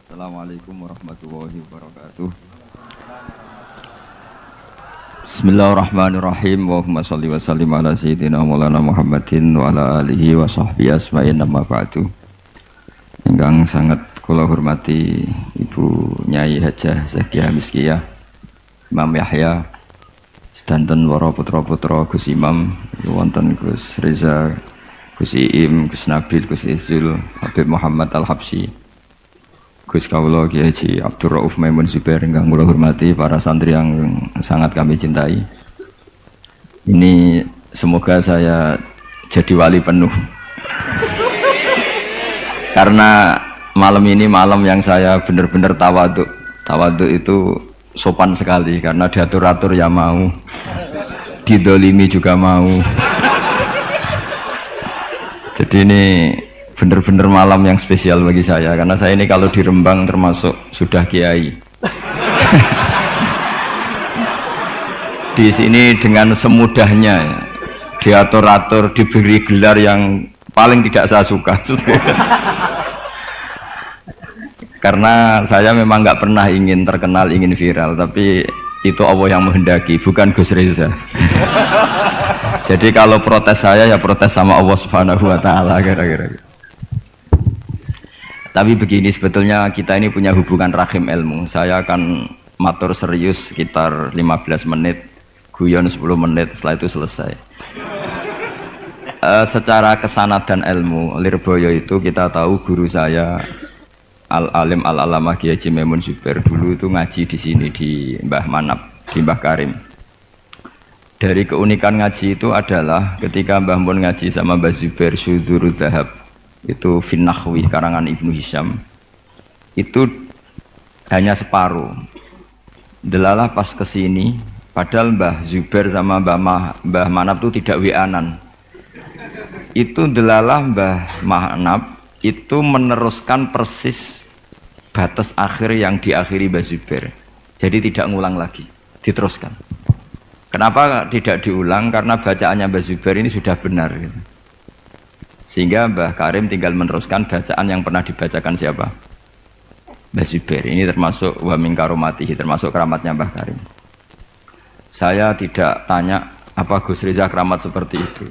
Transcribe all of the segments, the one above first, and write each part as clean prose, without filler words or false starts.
Assalamualaikum warahmatullahi wabarakatuh. Bismillahirrahmanirrahim. Allahumma sholli wa sallim ala sayyidina Maulana Muhammadin wa ala alihi wa sahbihi asma'in amma ba'du. Ingkang sangat kula hormati Ibu Nyai Hajah Zakiah Miskiyah, Imam Yahya, sedanten para putra-putra Gus Imam, wonten Gus Reza, Gus Iim, Gus Nabil, Gus Izul, Habib Muhammad Al-Habsyi, Gus Kawula Kiai Haji Abdul Rauf Maimun Zubair, ingkang kula hormati, para santri yang sangat kami cintai. Ini semoga saya jadi wali penuh. Karena malam ini malam yang saya benar-benar tawaduk. Tawaduk itu sopan sekali karena diatur-atur ya mau. Didolimi juga mau. Jadi ini bener-bener malam yang spesial bagi saya karena saya ini kalau di Rembang termasuk sudah kiai. Di sini dengan semudahnya diatur-atur, diberi gelar yang paling tidak saya suka. Karena saya memang nggak pernah ingin terkenal, ingin viral, tapi itu Allah yang menghendaki, bukan Gus Reza. Jadi kalau protes saya ya protes sama Allah Subhanahu wa taala kira-kira. Tapi begini, sebetulnya kita ini punya hubungan rahim ilmu. Saya akan matur serius sekitar 15 menit, guyon 10 menit, setelah itu selesai. Secara kesanatan ilmu, Lirboyo itu kita tahu guru saya Al-Alim Al-Alamah Kiai Haji Maimun Zubair dulu itu ngaji di sini di Mbah Manap, di Mbah Karim. Dari keunikan ngaji itu adalah ketika Mbah Mun ngaji sama Mbah Zubair Syudzurul Zahab, itu Finnahwi karangan Ibnu Hisham, itu hanya separuh. Delalah pas kesini, padahal Mbah Zubair sama Mbah Manap itu tidak wianan. Itu delalah Mbah Manap itu meneruskan persis batas akhir yang diakhiri Mbah Zubair. Jadi tidak ngulang lagi, diteruskan. Kenapa tidak diulang? Karena bacaannya Mbah Zubair ini sudah benar gitu. Sehingga Mbah Karim tinggal meneruskan bacaan yang pernah dibacakan siapa? Mbah Zubair. Ini termasuk wa min karomatihi, termasuk keramatnya Mbah Karim. Saya tidak tanya apa Gus Reza keramat seperti itu,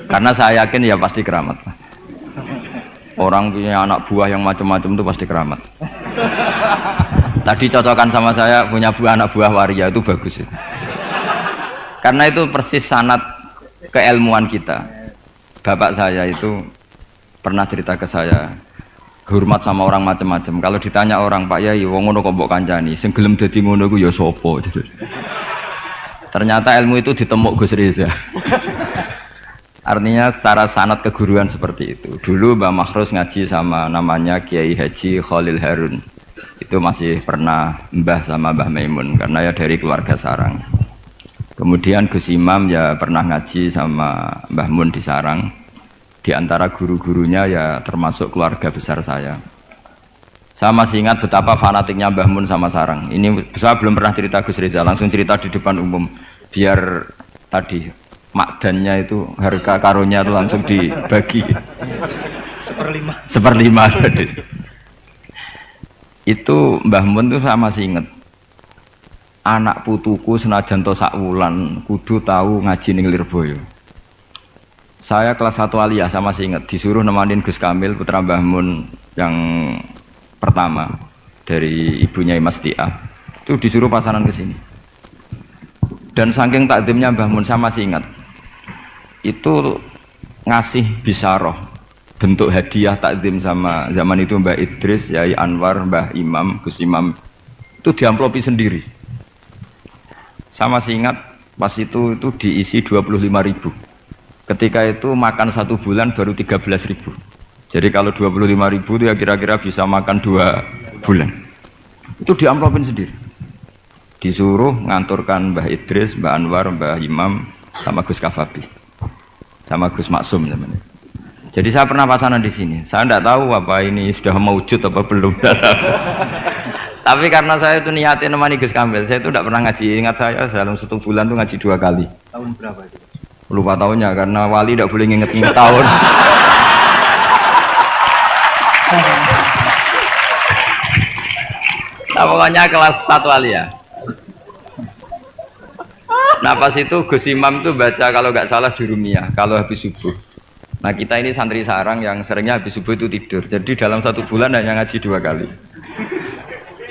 karena saya yakin ya pasti keramat. Orang punya anak buah yang macam-macam itu pasti keramat. Tadi cocokan sama saya punya anak buah waria itu bagus itu. Karena itu persis sanad keilmuan kita. Bapak saya itu pernah cerita ke saya, hormat sama orang macam-macam. Kalau ditanya orang, Pak Yai, wong ngono kok mbok kancani, sing gelem dadi ngono iku ya sapa? Ternyata ilmu itu ditemuk Gus Reza. Artinya secara sanad keguruan seperti itu. Dulu Mbah Makhrus ngaji sama namanya Kiai Haji Khalil Harun. Itu masih pernah mbah sama Mbah Maimun karena ya dari keluarga sarang. Kemudian Gus Imam ya pernah ngaji sama Mbah Mun di Sarang. Di antara guru-gurunya ya termasuk keluarga besar saya. Saya masih ingat betapa fanatiknya Mbah Mun sama Sarang. Ini saya belum pernah cerita Gus Reza, langsung cerita di depan umum. Biar tadi makdannya itu harga karunya itu langsung dibagi. Seperlima tadi. Itu Mbah Mun itu saya masih ingat. Anak putuku senajan to sak wulan kudu tahu ngaji ning Lirboyo. Saya kelas 1 aliyah, saya masih ingat disuruh nemanin Gus Kamil putra Mbah Mun yang pertama dari ibunya Mas Tiah. Itu disuruh pasaran ke sini. Dan saking takdimnya Mbah Mun saya masih ingat. Itu ngasih bisaroh bentuk hadiah takdim sama zaman itu Mbah Idris, Yai Anwar, Mbah Imam, Gus Imam itu diamplopi sendiri. Saya masih ingat pas itu diisi 25.000. Ketika itu makan 1 bulan baru 13.000. Jadi kalau 25.000 itu ya kira-kira bisa makan 2 bulan. Itu diamplopin sendiri. Disuruh nganturkan Mbah Idris, Mbah Anwar, Mbah Imam sama Gus Kafabi. Sama Gus Maksum namanya. Jadi saya pernah pasanan di sini. Saya tidak tahu apa ini sudah mewujud apa belum. Tapi karena saya itu niatin nemani Gus Kamil, saya itu tidak pernah ngaji. Ingat saya dalam 1 bulan itu ngaji 2 kali. Tahun berapa itu? Lupa tahunnya karena wali tidak boleh nginget-nginget tahun. Nah, pokoknya kelas 1 aliyah. Nah pas itu Gus Imam tuh baca kalau nggak salah Jurumiyah kalau habis subuh. Nah kita ini santri sarang yang seringnya habis subuh itu tidur. Jadi dalam 1 bulan hanya ngaji 2 kali.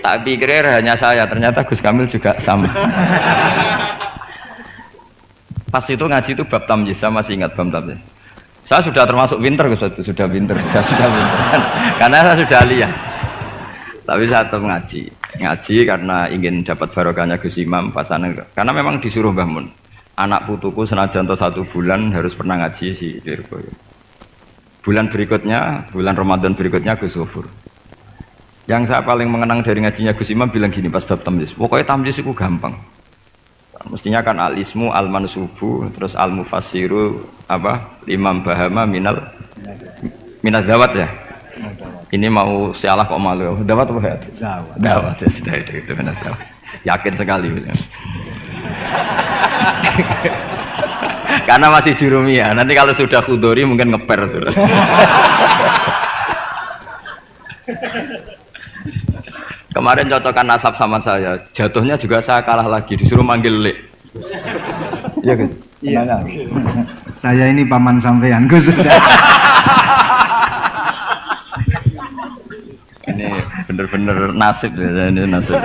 Tak pikir hanya saya, ternyata Gus Kamil juga sama. Pas itu ngaji itu bab tamyiz, saya masih ingat bab tamyiz. Saya sudah termasuk pinter Gus, sudah pinter, sudah pinter. Karena saya sudah aliyah. Tapi saya tetap ngaji karena ingin dapat barokahnya Gus Imam pasangan. Karena memang disuruh Mbah Mun. Anak putuku senajan to 1 bulan harus pernah ngaji si Lirboyo. Bulan berikutnya, bulan Ramadan berikutnya Gus Ghafur. Yang saya paling mengenang dari ngajinya Gus Imam bilang gini pas bab tamyiz. Pokoknya tamyiz itu gampang. Mestinya kan al-ismu, al-mansubu, terus al-mufassiru Imam Bahama minal dawat ya. Ini mau sialah kok malu. Dawat apa ya? Dawat ya sudah itu benar dawat. Yakin sekali. Karena masih Jurumiyah. Nanti kalau sudah Khudori mungkin ngeper sudah. Kemarin cocokan nasab sama saya. Jatuhnya juga saya kalah lagi. Disuruh manggil Lek. Iya Gus. Iya. Saya ini paman sampean Gus. Ini bener-bener nasib ya, ini nasib.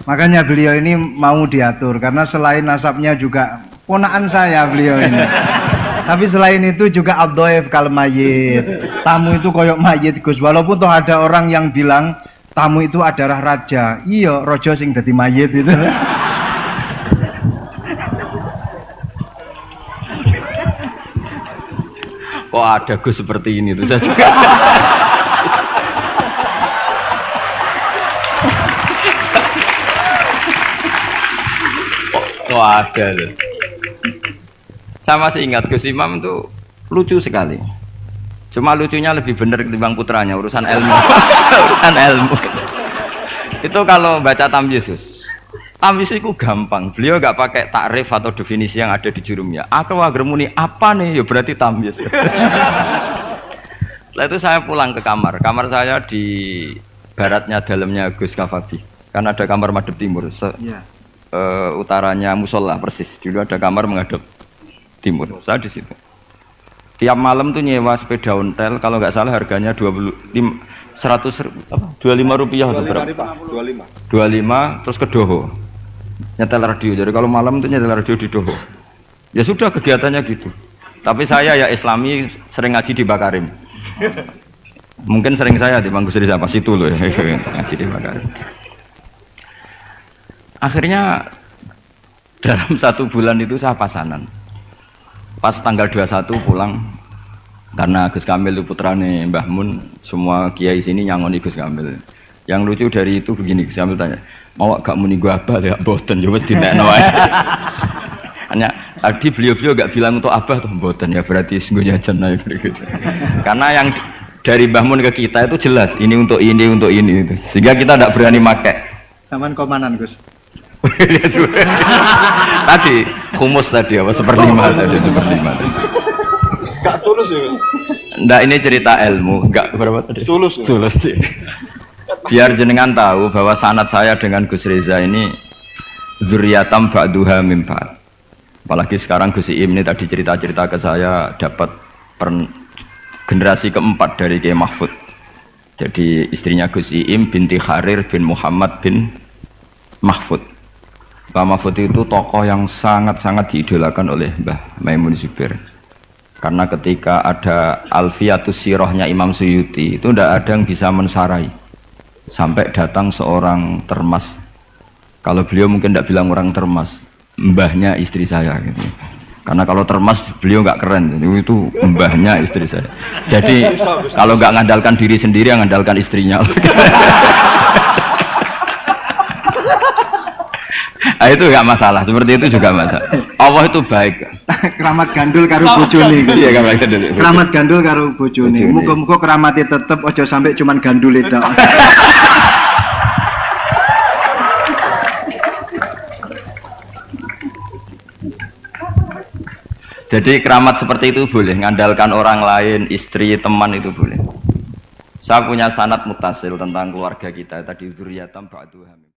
Makanya beliau ini mau diatur karena selain nasabnya juga ponakan saya beliau ini. Tapi selain itu juga ad-dhaif kal mayyit. Tamu itu koyok mayit Gus. Walaupun toh ada orang yang bilang tamu itu adalah raja. Iya, rojo sing dadi mayit itu. Kok ada Gus seperti ini tuh saya juga. Kok ada loh. Saya masih ingat Gus Imam tuh lucu sekali. Cuma lucunya lebih benar ketimbang putranya, urusan ilmu. Urusan ilmu. Itu kalau baca tamyiz Gus. Tamyiz itu gampang. Beliau nggak pakai takrif atau definisi yang ada di Jurumiyah. Aku wagermuni apa nih? Ya berarti tamyiz. Setelah itu saya pulang ke kamar. Kamar saya di baratnya dalamnya Gus Kafabi. Kan ada kamar madhep timur. Utaranya musola persis. Dulu ada kamar menghadap timur. Saya di situ. Tiap malam tuh nyewa sepeda ontel. Kalau nggak salah harganya 25 rupiah atau berapa? 25 terus ke Doho. Nyetel radio. Jadi kalau malam tuh nyetel radio di Doho. Ya sudah kegiatannya gitu. Tapi saya ya Islami sering ngaji di Bakarim. Mungkin sering saya di Manggus Riza pas itu loh ya, ngaji di Bakarim. Akhirnya dalam 1 bulan itu saya pasanan. Pas tanggal 21 pulang karena Gus Kamil itu putrane Mbah Mun, semua kiai sini nyangoni Gus Kamil. Yang lucu dari itu begini, Gus Kamil tanya, mau gak muni gua abah ya mboten ya wis dinekno wae. Hanya tadi beliau gak bilang untuk abah tuh mboten ya berarti nggo jajan ae gitu. Karena yang dari Mbah Mun ke kita itu jelas ini untuk ini itu. Sehingga kita tidak berani pakai. Saman komanan Gus. Tadi humus tadi apa seperlima tadi. Gak sulus ya? Nggak, ini cerita ilmu. Enggak berapa tadi? Sulus sih. Biar jenengan tahu bahwa sanad saya dengan Gus Reza ini zuriatam ba'duha mim ba'd. Apalagi sekarang Gus Iim ini tadi cerita-cerita ke saya dapat generasi keempat dari Kiai Mahfud. Jadi istrinya Gus Iim binti Kharir bin Muhammad bin Mahfud. Mbah Mahfud itu tokoh yang sangat-sangat diidolakan oleh Mbah Maimun Zubair. Karena ketika ada Alfiyatus Sirahnya Imam Suyuti itu tidak ada yang bisa mensarai. Sampai datang seorang termas. Kalau beliau mungkin tidak bilang orang termas, mbahnya istri saya gitu. Karena kalau termas beliau nggak keren, itu mbahnya istri saya. Jadi kalau nggak ngandalkan diri sendiri, ngandalkan istrinya. Nah, itu nggak masalah, seperti itu juga masalah. Allah itu baik. Keramat gandul karo bojone. Iya, keramat gandul. Keramat gandul karo bojone. Muga-muga keramatnya tetep aja sampai cuman gandul tok. Jadi keramat seperti itu boleh, ngandalkan orang lain, istri, teman itu boleh. Saya punya sanad mutasil tentang keluarga kita tadi zuriyatam ba'du hamim.